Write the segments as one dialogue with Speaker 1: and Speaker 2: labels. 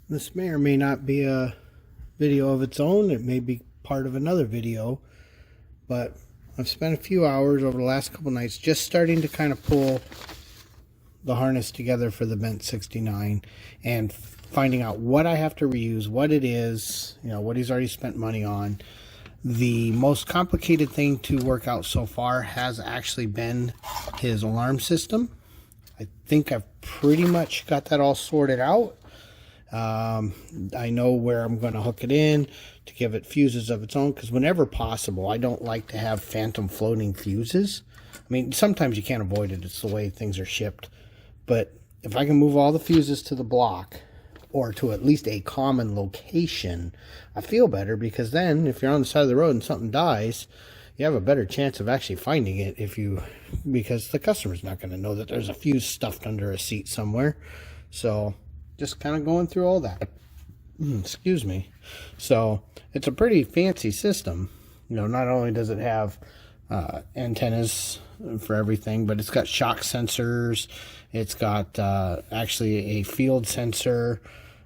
Speaker 1: This may or may not be a video of its own. It may be part of another video, but I've spent a few hours over the last couple nights just starting to kind of pull the harness together for the Bent69 and finding out what I have to reuse, what it is, you know, what he's already spent money on. The most complicated thing to work out so far has actually been his alarm system. I think I've pretty much got that all sorted out. I know where I'm going to hook it in to give it fuses of its own, because whenever possible, I don't like to have phantom floating fuses. I mean, sometimes you can't avoid it. It's the way things are shipped. But if I can move all the fuses to the block, or to at least a common location, I feel better, because then if you're on the side of the road and something dies, you have a better chance of actually finding it because the customer's not going to know that there's a fuse stuffed under a seat somewhere. So just kind of going through all that. Excuse me. So it's a pretty fancy system. You know, not only does it have antennas for everything, but it's got shock sensors. It's got actually a field sensor.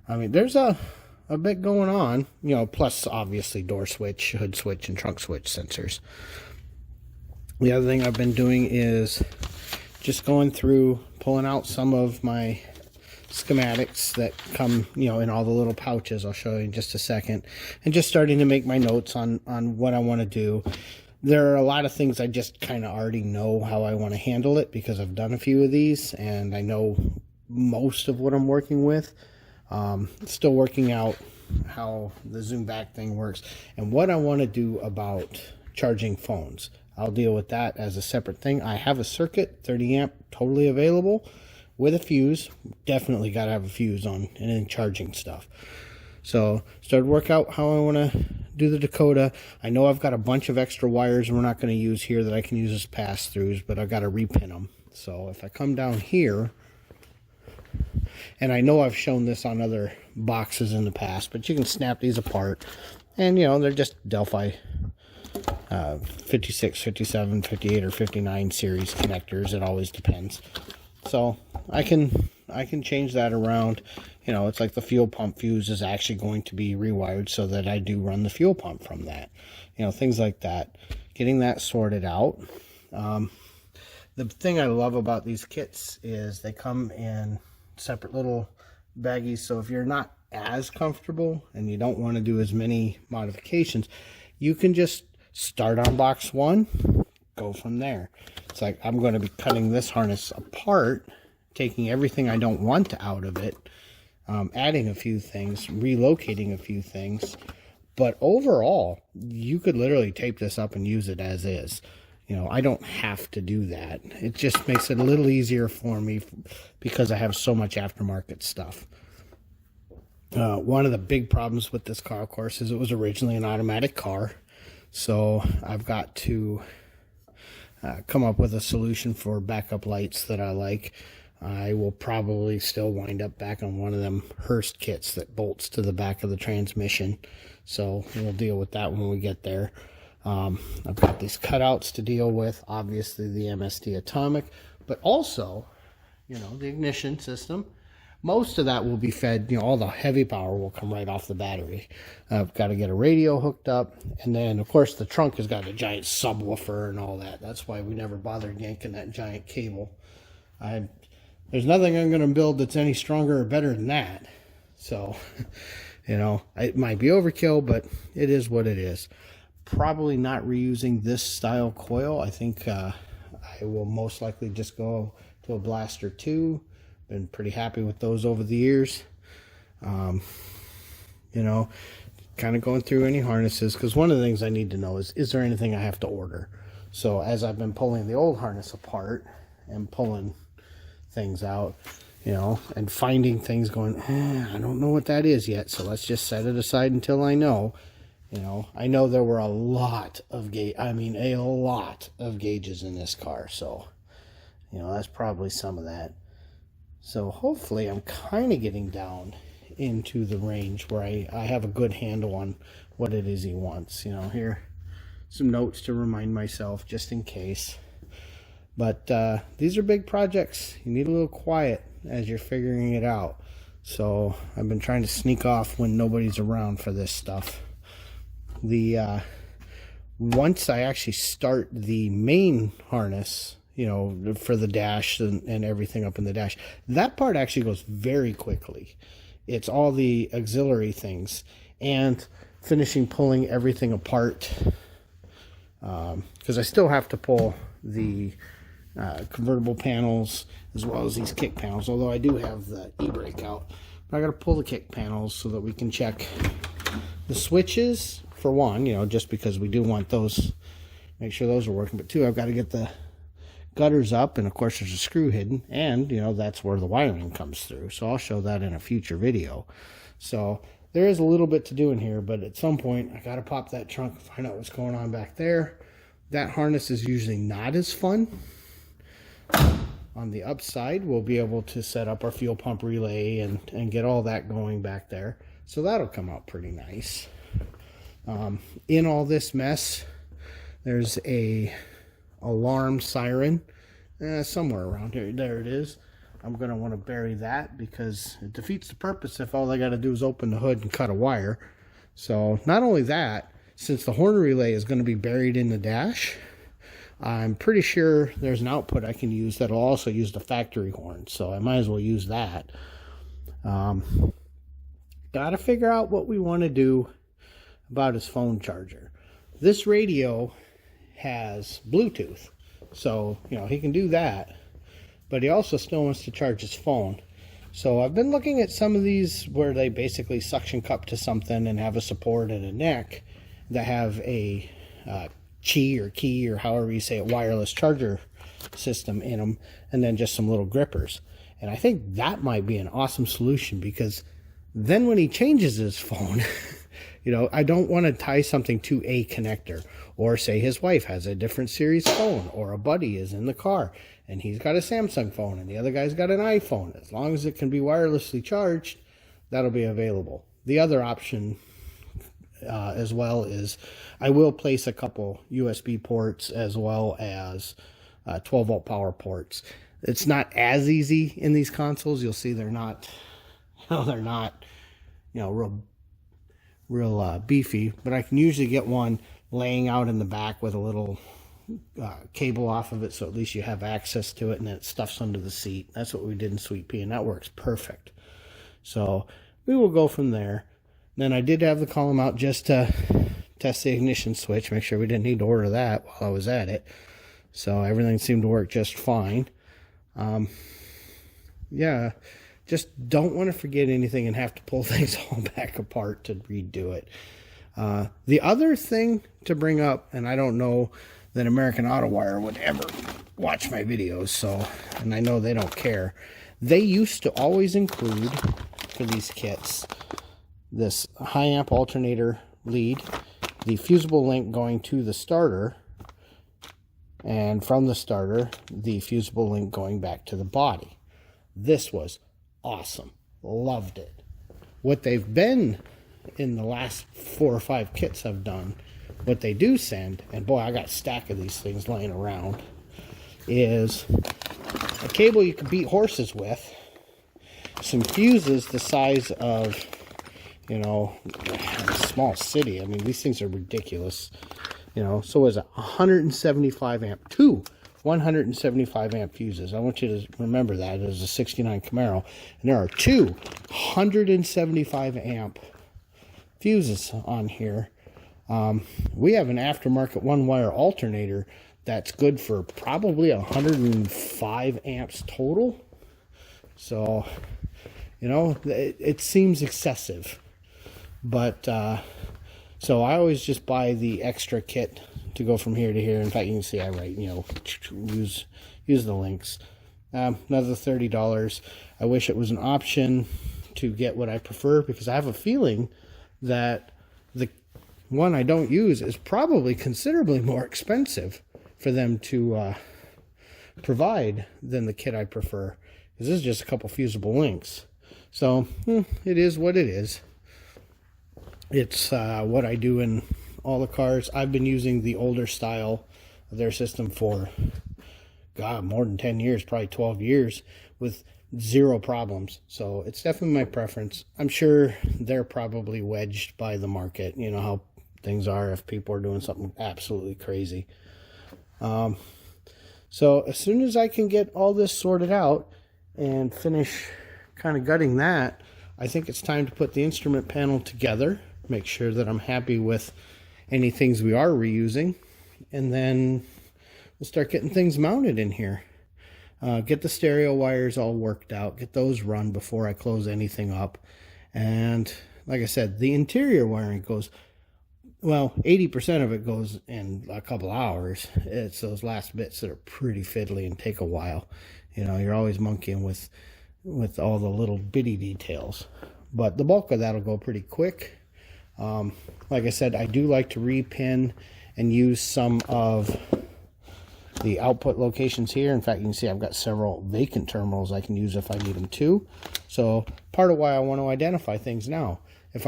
Speaker 1: I mean, there's a bit going on, you know, plus obviously door switch, hood switch, and trunk switch sensors. The other thing I've been doing is just going through, pulling out some of my schematics that come, you know, in all the little pouches. I'll show you in just a second, and just starting to make my notes on what I want to do. There are a lot of things I just kind of already know how I want to handle it, because I've done a few of these and I know most of what I'm working with. Still working out how the zoom back thing works and what I want to do about charging phones. I'll deal with that as a separate thing. I have a circuit, 30 amp, totally available with a fuse. Definitely got to have a fuse on and then charging stuff. So started to work out how I want to do the Dakota. I know I've got a bunch of extra wires we're not going to use here that I can use as pass-throughs, but I've got to repin them. So if I come down here, and I know I've shown this on other boxes in the past, but you can snap these apart, and you know, they're just Delphi 56, 57, 58, or 59 series connectors. It always depends. So I can change that around. You know, it's like the fuel pump fuse is actually going to be rewired so that I do run the fuel pump from that. You know, things like that. Getting that sorted out. The thing I love about these kits is they come in separate little baggies. So if you're not as comfortable and you don't want to do as many modifications, you can just start on box one, go from there. It's like I'm going to be cutting this harness apart, taking everything I don't want out of it, adding a few things, relocating a few things. But overall, you could literally tape this up and use it as is. You know, I don't have to do that. It just makes it a little easier for me because I have so much aftermarket stuff. One of the big problems with this car, of course, is it was originally an automatic car. So I've got to come up with a solution for backup lights that I like. I will probably still wind up back on one of them Hurst kits that bolts to the back of the transmission. So we'll deal with that when we get there. I've got these cutouts to deal with, obviously the MSD Atomic, but also, you know, the ignition system. Most of that will be fed, you know, all the heavy power will come right off the battery. I've got to get a radio hooked up, and then, of course, the trunk has got a giant subwoofer and all that. That's why we never bothered yanking that giant cable. There's nothing I'm going to build that's any stronger or better than that. So, you know, it might be overkill, but it is what it is. Probably not reusing this style coil. I think I will most likely just go to a Blaster 2. Been pretty happy with those over the years. You know, kind of going through any harnesses, because one of the things I need to know is there anything I have to order? So as I've been pulling the old harness apart and pulling things out, you know, and finding things going, I don't know what that is yet, so let's just set it aside until I know. You know, I know there were a lot of gauges in this car, so, you know, that's probably some of that. So hopefully I'm kind of getting down into the range where I have a good handle on what it is he wants. You know, here, some notes to remind myself just in case. But these are big projects. You need a little quiet as you're figuring it out. So I've been trying to sneak off when nobody's around for this stuff. Once I actually start the main harness, you know, for the dash and everything up in the dash, that part actually goes very quickly. It's all the auxiliary things and finishing pulling everything apart, because I still have to pull the convertible panels as well as these kick panels, although I do have the e-brake out. But I got to pull the kick panels so that we can check the switches, for one, you know, just because we do want those, make sure those are working. But two, I've got to get the gutters up, and of course there's a screw hidden, and you know, that's where the wiring comes through. So I'll show that in a future video. So there is a little bit to do in here, but at some point I got to pop that trunk and find out what's going on back there. That harness is usually not as fun. On the upside, we'll be able to set up our fuel pump relay and get all that going back there. So that'll come out pretty nice. In all this mess, there's a alarm siren somewhere around here. There it is. I'm going to want to bury that because it defeats the purpose if all I got to do is open the hood and cut a wire. So not only that, since the horn relay is going to be buried in the dash, I'm pretty sure there's an output I can use that'll also use the factory horn. So I might as well use that. Got to figure out what we want to do about his phone charger. This radio has Bluetooth, so you know he can do that, but he also still wants to charge his phone. So I've been looking at some of these where they basically suction cup to something and have a support and a neck that have a key or however you say it, wireless charger system in them, and then just some little grippers. And I think that might be an awesome solution, because then when he changes his phone, you know, I don't want to tie something to a connector, or say his wife has a different series phone, or a buddy is in the car and he's got a Samsung phone and the other guy's got an iPhone. As long as it can be wirelessly charged, that'll be available. The other option as well is I will place a couple USB ports as well as 12 volt power ports. It's not as easy in these consoles. You'll see they're not, real beefy, but I can usually get one laying out in the back with a little cable off of it, so at least you have access to it, and then it stuffs under the seat. That's what we did in Sweet Pea, and that works perfect. So we will go from there. Then I did have the column out just to test the ignition switch, make sure we didn't need to order that while I was at it. So everything seemed to work just fine. Yeah, just don't want to forget anything and have to pull things all back apart to redo it. The other thing to bring up, and I don't know that American Auto Wire would ever watch my videos, so, and I know they don't care. They used to always include for these kits this high amp alternator lead, the fusible link going to the starter, and from the starter, the fusible link going back to the body. This was awesome. Loved it. What they've been in the last 4 or 5 kits I've done, what they do send, and boy, I got a stack of these things laying around, is a cable you can beat horses with, some fuses the size of, you know, a small city. I mean, these things are ridiculous. You know, so is a 175 amp, 175 amp fuses. I want you to remember that. It is a 69 Camaro, and there are 175 amp fuses on here. We have an aftermarket one wire alternator that's good for probably 105 amps total. So, you know, it seems excessive, but so I always just buy the extra kit to go from here to here. In fact, you can see I write, you know, use the links. Another $30. I wish it was an option to get what I prefer, because I have a feeling that the one I don't use is probably considerably more expensive for them to provide than the kit I prefer, because this is just a couple fusible links. So it is what it is. It's what I do in all the cars. I've been using the older style of their system for, God, more than 10 years, probably 12 years, with zero problems. So it's definitely my preference. I'm sure they're probably wedged by the market. You know how things are if people are doing something absolutely crazy. So as soon as I can get all this sorted out and finish kind of gutting that, I think it's time to put the instrument panel together, make sure that I'm happy with any things we are reusing, and then we'll start getting things mounted in here. Get the stereo wires all worked out, get those run before I close anything up. And like I said, the interior wiring goes, well, 80% of it goes in a couple hours. It's those last bits that are pretty fiddly and take a while. You know, you're always monkeying with all the little bitty details. But the bulk of that will go pretty quick. Like I said, I do like to repin and use some of the output locations here. In fact, you can see I've got several vacant terminals I can use if I need them too. So part of why I want to identify things now. If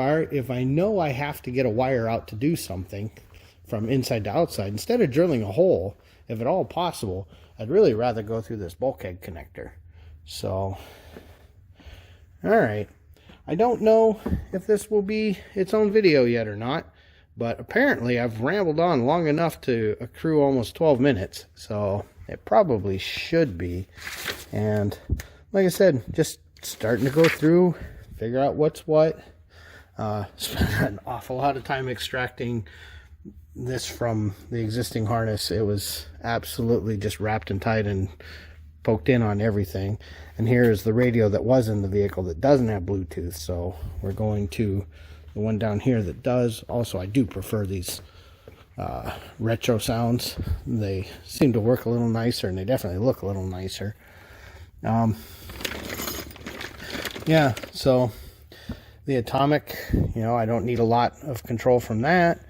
Speaker 1: I know I have to get a wire out to do something from inside to outside, instead of drilling a hole, if at all possible, I'd really rather go through this bulkhead connector. So, all right. I don't know if this will be its own video yet or not, but apparently I've rambled on long enough to accrue almost 12 minutes. So it probably should be. And like I said, just starting to go through, figure out what's what. Spent an awful lot of time extracting this from the existing harness. It was absolutely just wrapped and tied and poked in on everything. And here is the radio that was in the vehicle that doesn't have Bluetooth. So we're going to the one down here that does. Also, I do prefer these retro sounds. They seem to work a little nicer, and they definitely look a little nicer. Yeah, so the atomic, you know, I don't need a lot of control from that.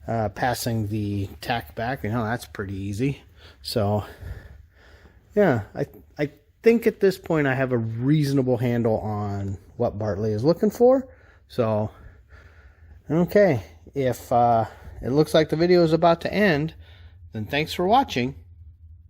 Speaker 1: Passing the tack back, you know, that's pretty easy. So yeah, I think at this point I have a reasonable handle on what Bartley is looking for. So okay, if it looks like the video is about to end, then thanks for watching,